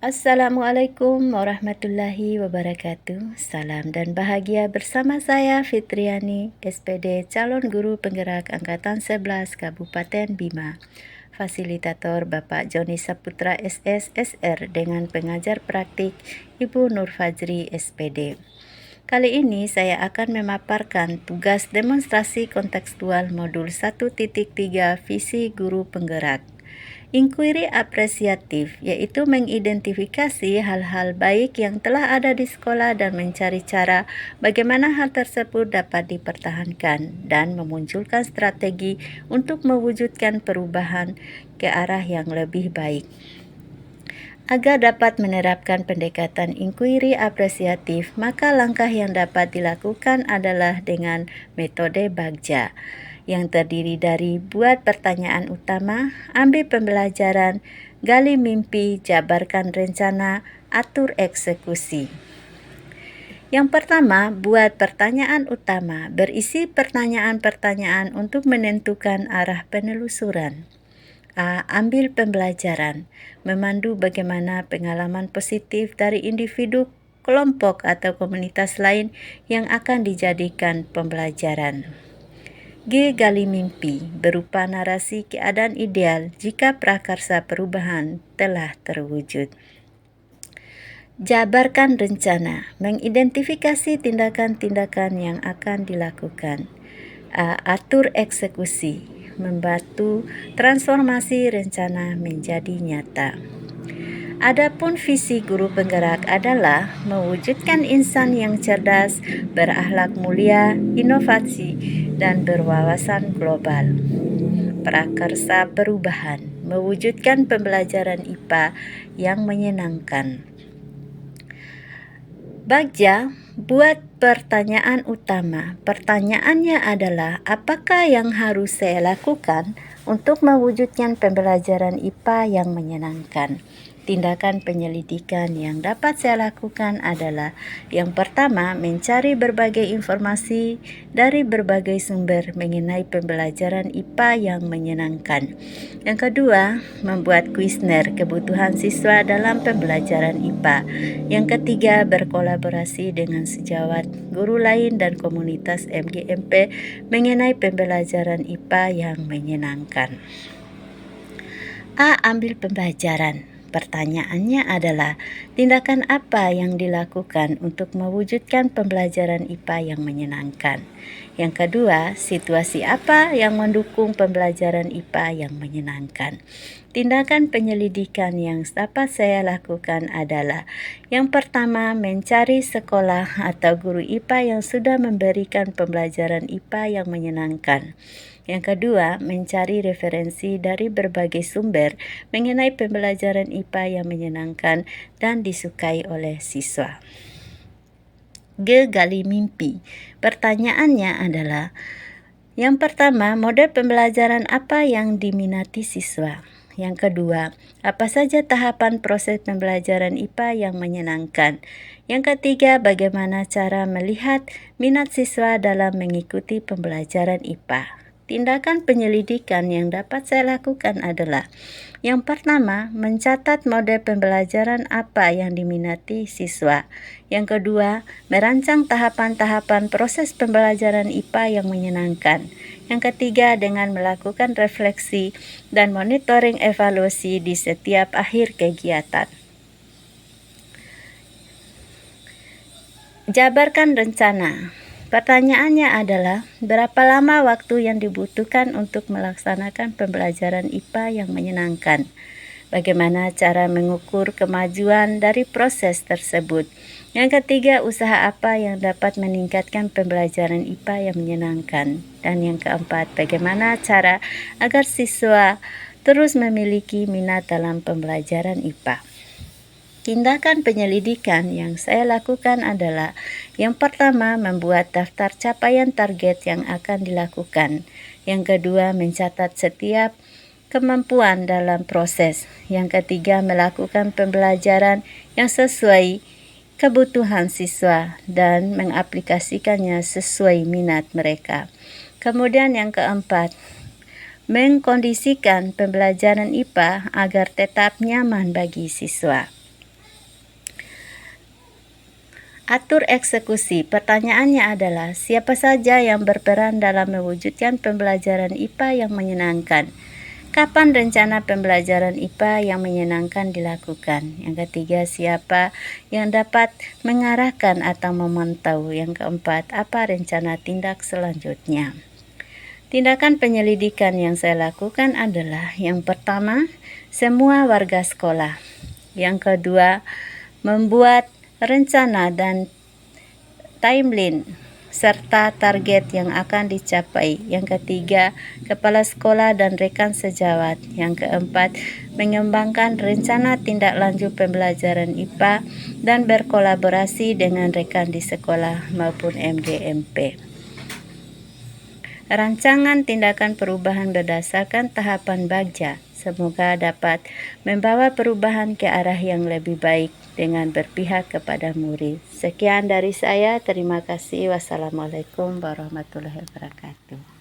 Assalamualaikum warahmatullahi wabarakatuh. Salam dan bahagia bersama saya Fitriani, SPD calon guru penggerak Angkatan 11 Kabupaten Bima. Fasilitator Bapak Joni Saputra SS SR dengan pengajar praktik Ibu Nur Fajri SPD. Kali ini saya akan memaparkan tugas demonstrasi kontekstual modul 1.3 Visi Guru Penggerak. Inquiry apresiatif yaitu mengidentifikasi hal-hal baik yang telah ada di sekolah dan mencari cara bagaimana hal tersebut dapat dipertahankan dan memunculkan strategi untuk mewujudkan perubahan ke arah yang lebih baik. Agar dapat menerapkan pendekatan inquiry apresiatif, maka langkah yang dapat dilakukan adalah dengan metode Bagja, yang terdiri dari buat pertanyaan utama, ambil pembelajaran, gali mimpi, jabarkan rencana, atur eksekusi. Yang pertama, buat pertanyaan utama, berisi pertanyaan-pertanyaan untuk menentukan arah penelusuran. A. Ambil pembelajaran, memandu bagaimana pengalaman positif dari individu, kelompok atau komunitas lain yang akan dijadikan pembelajaran. G. Gali mimpi, berupa narasi keadaan ideal jika prakarsa perubahan telah terwujud. Jabarkan rencana, mengidentifikasi tindakan-tindakan yang akan dilakukan. A. Atur eksekusi, membantu transformasi rencana menjadi nyata. Adapun visi guru penggerak adalah mewujudkan insan yang cerdas, berakhlak mulia, inovasi, dan berwawasan global. Prakarsa perubahan, mewujudkan pembelajaran IPA yang menyenangkan. Bagja, buat pertanyaan utama. Pertanyaannya adalah, apakah yang harus saya lakukan untuk mewujudkan pembelajaran IPA yang menyenangkan? Tindakan penyelidikan yang dapat saya lakukan adalah yang pertama, mencari berbagai informasi dari berbagai sumber mengenai pembelajaran IPA yang menyenangkan. Yang kedua, membuat kuesioner kebutuhan siswa dalam pembelajaran IPA. Yang ketiga, berkolaborasi dengan sejawat, guru lain dan komunitas MGMP mengenai pembelajaran IPA yang menyenangkan. A. Ambil pembelajaran. Pertanyaannya adalah, tindakan apa yang dilakukan untuk mewujudkan pembelajaran IPA yang menyenangkan? Yang kedua, situasi apa yang mendukung pembelajaran IPA yang menyenangkan? Tindakan penyelidikan yang dapat saya lakukan adalah, yang pertama, mencari sekolah atau guru IPA yang sudah memberikan pembelajaran IPA yang menyenangkan. Yang kedua, mencari referensi dari berbagai sumber mengenai pembelajaran IPA yang menyenangkan dan disukai oleh siswa. G. Gali mimpi. Pertanyaannya adalah, yang pertama, model pembelajaran apa yang diminati siswa? Yang kedua, apa saja tahapan proses pembelajaran IPA yang menyenangkan? Yang ketiga, bagaimana cara melihat minat siswa dalam mengikuti pembelajaran IPA? Tindakan penyelidikan yang dapat saya lakukan adalah, yang pertama, mencatat model pembelajaran apa yang diminati siswa. Yang kedua, merancang tahapan-tahapan proses pembelajaran IPA yang menyenangkan. Yang ketiga, dengan melakukan refleksi dan monitoring evaluasi di setiap akhir kegiatan. Jabarkan rencana. Pertanyaannya adalah, berapa lama waktu yang dibutuhkan untuk melaksanakan pembelajaran IPA yang menyenangkan? Bagaimana cara mengukur kemajuan dari proses tersebut? Yang ketiga, usaha apa yang dapat meningkatkan pembelajaran IPA yang menyenangkan? Dan yang keempat, bagaimana cara agar siswa terus memiliki minat dalam pembelajaran IPA? Tindakan penyelidikan yang saya lakukan adalah, yang pertama, membuat daftar capaian target yang akan dilakukan. Yang kedua, mencatat setiap kemampuan dalam proses. Yang ketiga, melakukan pembelajaran yang sesuai kebutuhan siswa dan mengaplikasikannya sesuai minat mereka. Kemudian yang keempat, mengkondisikan pembelajaran IPA agar tetap nyaman bagi siswa. Atur eksekusi. Pertanyaannya adalah, siapa saja yang berperan dalam mewujudkan pembelajaran IPA yang menyenangkan? Kapan rencana pembelajaran IPA yang menyenangkan dilakukan? Yang ketiga, siapa yang dapat mengarahkan atau memantau? Yang keempat, apa rencana tindak selanjutnya? Tindakan penyelidikan yang saya lakukan adalah, yang pertama, semua warga sekolah. Yang kedua, membuat rencana dan timeline serta target yang akan dicapai. Yang ketiga, kepala sekolah dan rekan sejawat. Yang keempat, mengembangkan rencana tindak lanjut pembelajaran IPA dan berkolaborasi dengan rekan di sekolah maupun MDMP. Rancangan tindakan perubahan berdasarkan tahapan Bagja semoga dapat membawa perubahan ke arah yang lebih baik dengan berpihak kepada murid. Sekian dari saya, terima kasih. Wassalamualaikum warahmatullahi wabarakatuh.